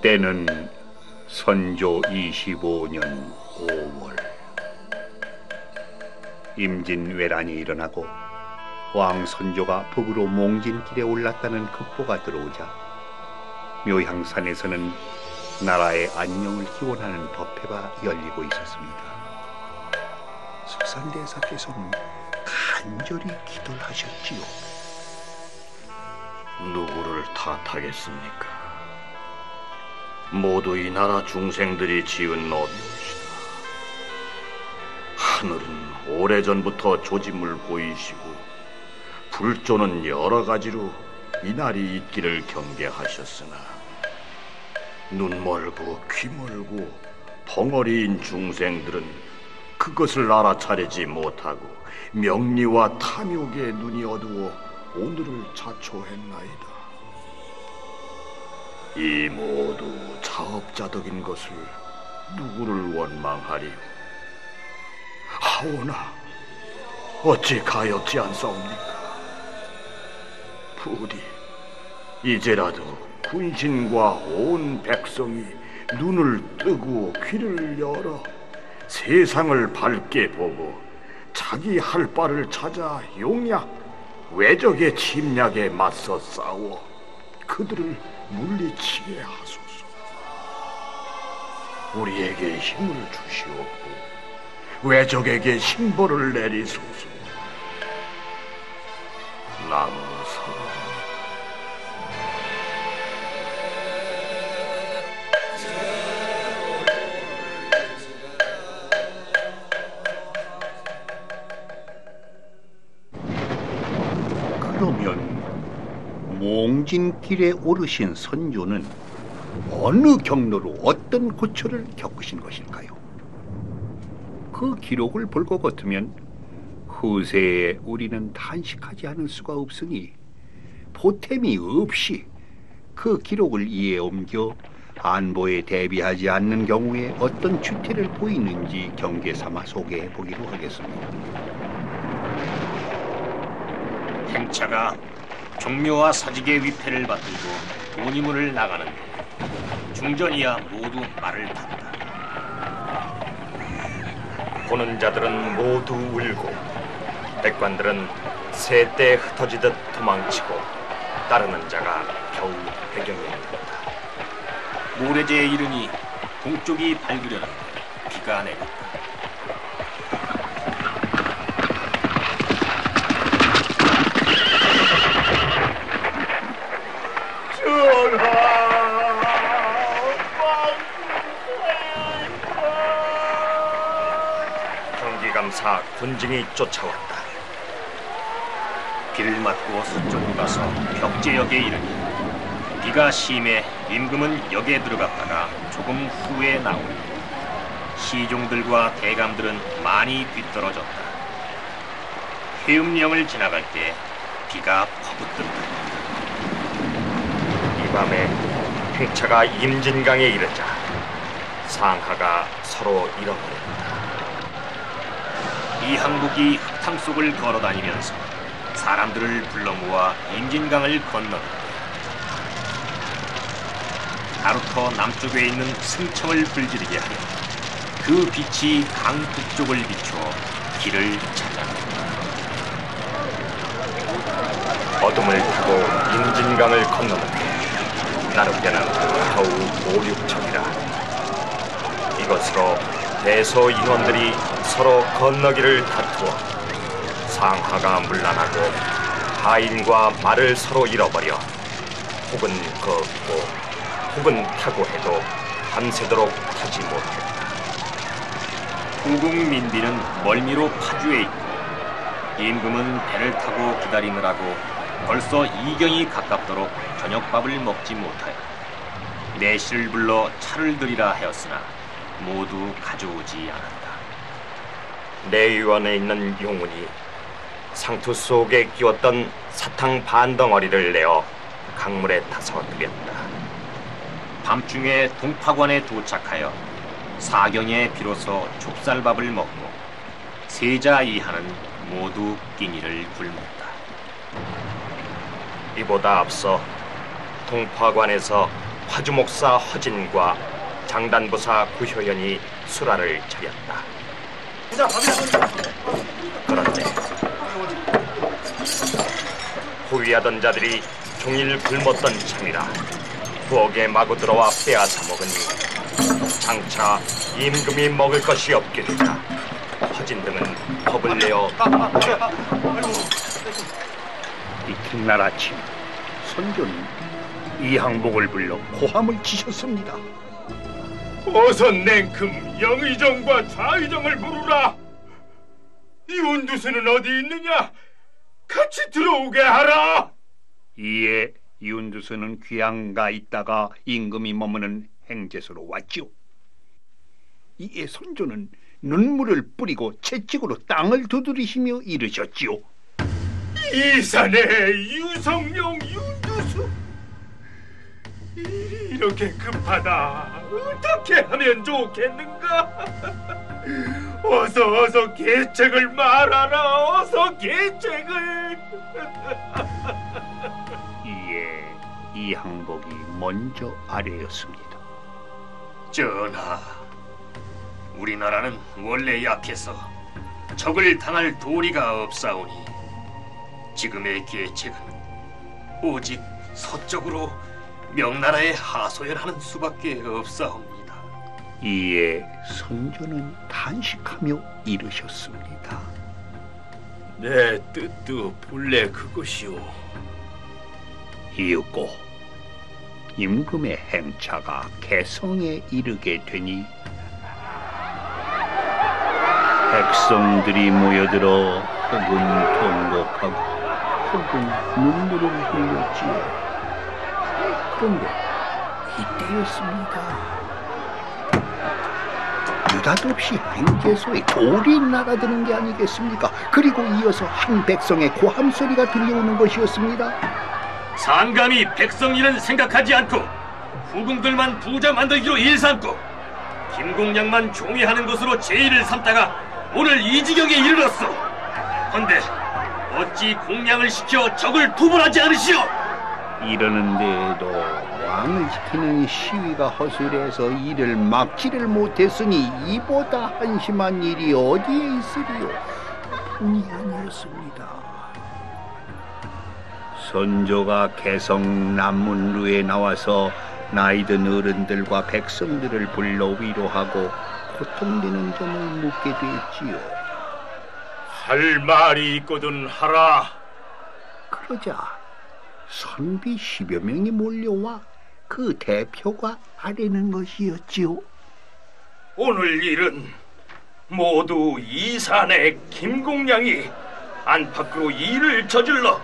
때는 선조 25년 5월 임진왜란이 일어나고 왕 선조가 북으로 몽진길에 올랐다는 급보가 들어오자 묘향산에서는 나라의 안녕을 기원하는 법회가 열리고 있었습니다. 석산대사께서는 간절히 기도를 하셨지요. 누구를 탓하겠습니까? 모두 이 나라 중생들이 지은 업이옵시다. 하늘은 오래전부터 조짐을 보이시고 불조는 여러 가지로 이날이 있기를 경계하셨으나 눈 멀고 귀 멀고 벙어리인 중생들은 그것을 알아차리지 못하고 명리와 탐욕에 눈이 어두워 오늘을 자초했나이다. 이 모두 자업자득인 것을 누구를 원망하리요? 하오나 어찌 가엾지 않사옵니까? 부디 이제라도 군신과 온 백성이 눈을 뜨고 귀를 열어 세상을 밝게 보고 자기 할 바를 찾아 용약, 외적의 침략에 맞서 싸워 그들을 물리치게 하소서. 우리에게 힘을 주시옵고 외적에게 징벌을 내리소서. 남서 그러면 몽진길에 오르신 선조는 어느 경로로 어떤 고초를 겪으신 것일까요? 그 기록을 볼 것 같으면 후세에 우리는 탄식하지 않을 수가 없으니 보탬이 없이 그 기록을 이에 옮겨 안보에 대비하지 않는 경우에 어떤 추태를 보이는지 경계 삼아 소개해 보기로 하겠습니다. 행차가 종묘와 사직의 위패를 받들고 돈이문을 나가는데 중전이야 모두 말을 탔다. 보는 자들은 모두 울고 백관들은 새떼 흩어지듯 도망치고 따르는 자가 겨우 100여 명이었다. 모래제에 이르니 동쪽이 밝으려는데 비가 내렸다. 경기감사 군중이 쫓아왔다. 비를 맞고 서쪽으로 가서 벽제역에 이르니 비가 심해 임금은 역에 들어갔다가 조금 후에 나오니 시종들과 대감들은 많이 뒤떨어졌다. 해음령을 지나갈 때 비가 퍼붓든다. 이 밤에 행차가 임진강에 이르자 상하가 서로 잃어버렸다. 이 항복이 흙탕 속을 걸어다니면서 사람들을 불러 모아 임진강을 건너는데 나루터 남쪽에 있는 승청을 불지르게 하여 그 빛이 강 북쪽을 비추어 길을 찾아낸다. 어둠을 타고 임진강을 건너는데 나룻배는 겨우 5-6척이라. 이것으로 대소 인원들이 서로 건너기를 다투어 상하가 문란하고 하인과 말을 서로 잃어버려 혹은 걷고 혹은 타고 해도 밤새도록 타지 못했다. 후궁민비는 멀미로 파주에 있고 임금은 배를 타고 기다리느라고 벌써 이경이 가깝도록 저녁밥을 먹지 못하여 내시를 불러 차를 드리라 하였으나 모두 가져오지 않았다. 내위원에 있는 용운이 상투 속에 끼웠던 사탕 반덩어리를 내어 강물에 타서 드렸다. 밤중에 동파관에 도착하여 사경에 비로소 좁쌀밥을 먹고 세자 이하는 모두 끼니를 굶었다. 이보다 앞서 동파관에서 화주목사 허진과 장단부사 구효연이 수라를 차렸다. 그런데 호위하던 자들이 종일 굶었던 참이라 부엌에 마구 들어와 빼앗아 먹으니 장차 임금이 먹을 것이 없게 되자 허진 등은 겁을 내어 이튿날 아침 선조는 이항복을 불러 고함을 치셨습니다. 어서 냉큼 영의정과 좌의정을 부르라. 이운두수는 어디 있느냐? 같이 들어오게 하라. 이에 이운두수는 귀양가 있다가 임금이 머무는 행제소로 왔지요. 이에 선조는 눈물을 뿌리고 채찍으로 땅을 두드리시며 이르셨지요. 이산의 유성룡 윤두수, 일이 이렇게 급하다. 어떻게 하면 좋겠는가? 어서 계책을 말하라. 어서 계책을. 이에 이항복이 먼저 아뢰었습니다. 전하, 우리나라는 원래 약해서 적을 당할 도리가 없사오니 지금의 계책은 오직 서쪽으로 명나라에 하소연하는 수밖에 없사옵니다. 이에 선조는 탄식하며 이르셨습니다. 내 뜻도 본래 그것이오. 이윽고 임금의 행차가 개성에 이르게 되니 백성들이 모여들어 혹은 통곡하고 혹은 눈물을 흘렸지요. 그런데 이때였습니다. 느닷없이 행제소에 돌이 날아드는 게 아니겠습니까? 그리고 이어서 한 백성의 고함 소리가 들려오는 것이었습니다. 상감히 백성 일은 생각하지 않고 후궁들만 부자 만들기로 일삼고 김공양만 종이하는 것으로 제의를 삼다가 오늘 이 지경에 이르렀소. 헌데 어찌 공양을 시켜 적을 투벌하지 않으시오? 이러는데도 왕을 지키는 시위가 허술해서 이를 막지를 못했으니 이보다 한심한 일이 어디에 있으리요? 뿐이 아니었습니다. 선조가 개성 남문루에 나와서 나이든 어른들과 백성들을 불러 위로하고 고통되는 점을 묻게 됐지요. 할 말이 있거든 하라. 그러자 선비 10여 명이 몰려와 그 대표가 아뢰는 것이었지요. 오늘 일은 모두 이산의 김공양이 안팎으로 일을 저질러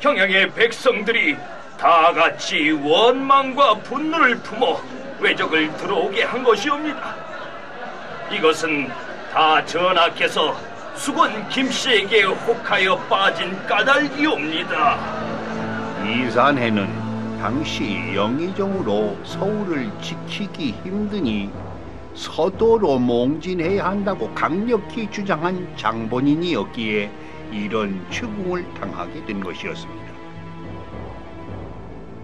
경양의 백성들이 다 같이 원망과 분노를 품어 왜적을 들어오게 한 것이옵니다. 이것은 다 전하께서 수건 김씨에게 혹하여 빠진 까닭이옵니다. 이산해는 당시 영의정으로 서울을 지키기 힘드니 서도로 몽진해야 한다고 강력히 주장한 장본인이었기에 이런 추궁을 당하게 된 것이었습니다.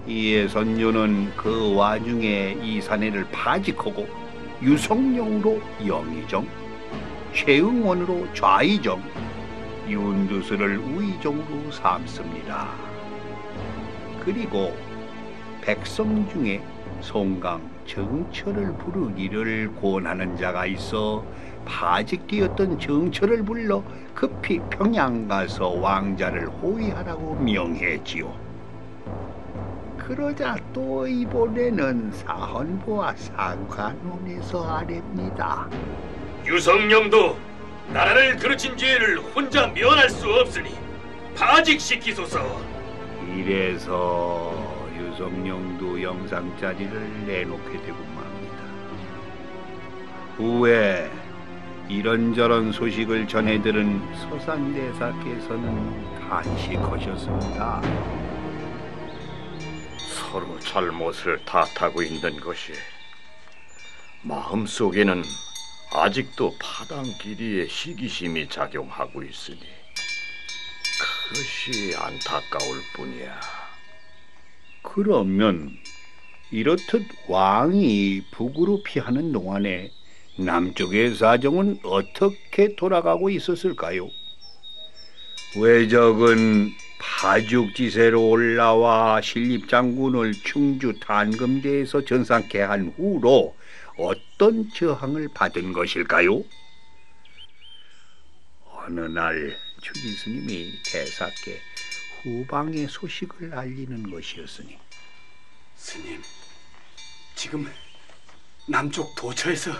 이에 선조는 그 와중에 이산해를 파직하고 유성룡으로 영의정, 최응원으로 좌의정, 윤두수를 우의정으로 삼습니다. 그리고 백성 중에 송강 정철을 부르기를 권하는 자가 있어 파직되었던 정철을 불러 급히 평양 가서 왕자를 호위하라고 명했지요. 그러자 또 이번에는 사헌부와 상관원에서 아뢰입니다. 유성룡도 나라를 그르친 죄를 혼자 면할 수 없으니 파직시키소서. 이래서 유성룡도 영상자리를 내놓게 되고 맙니다. 후에 이런저런 소식을 전해들은 서산대사께서는 간식하셨습니다. 서로 잘못을 탓하고 있는 것이 마음속에는 아직도 파당끼리의 시기심이 작용하고 있으니 그것이 안타까울 뿐이야. 그러면 이렇듯 왕이 북으로 피하는 동안에 남쪽의 사정은 어떻게 돌아가고 있었을까요? 왜적은 파죽지세로 올라와 신립장군을 충주 단금대에서 전상케 한 후로 어떤 저항을 받은 것일까요? 어느 날 주기스님이 대사께 후방의 소식을 알리는 것이었으니, 스님, 지금 남쪽 도처에서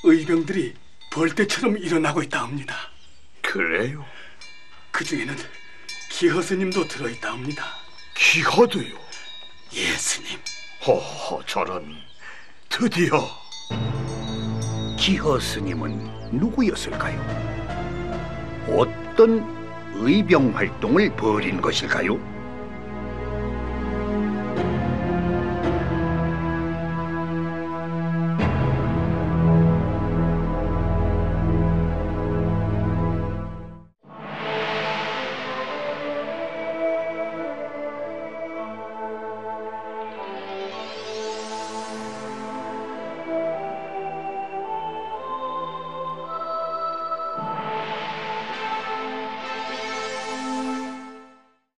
의병들이 벌떼처럼 일어나고 있다 합니다. 그래요? 그 중에는 기허 스님도 들어있다 합니다. 기허도요? 예, 스님. 허허, 저런. 드디어. 기허 스님은 누구였을까요? 어떤 의병 활동을 벌인 것일까요?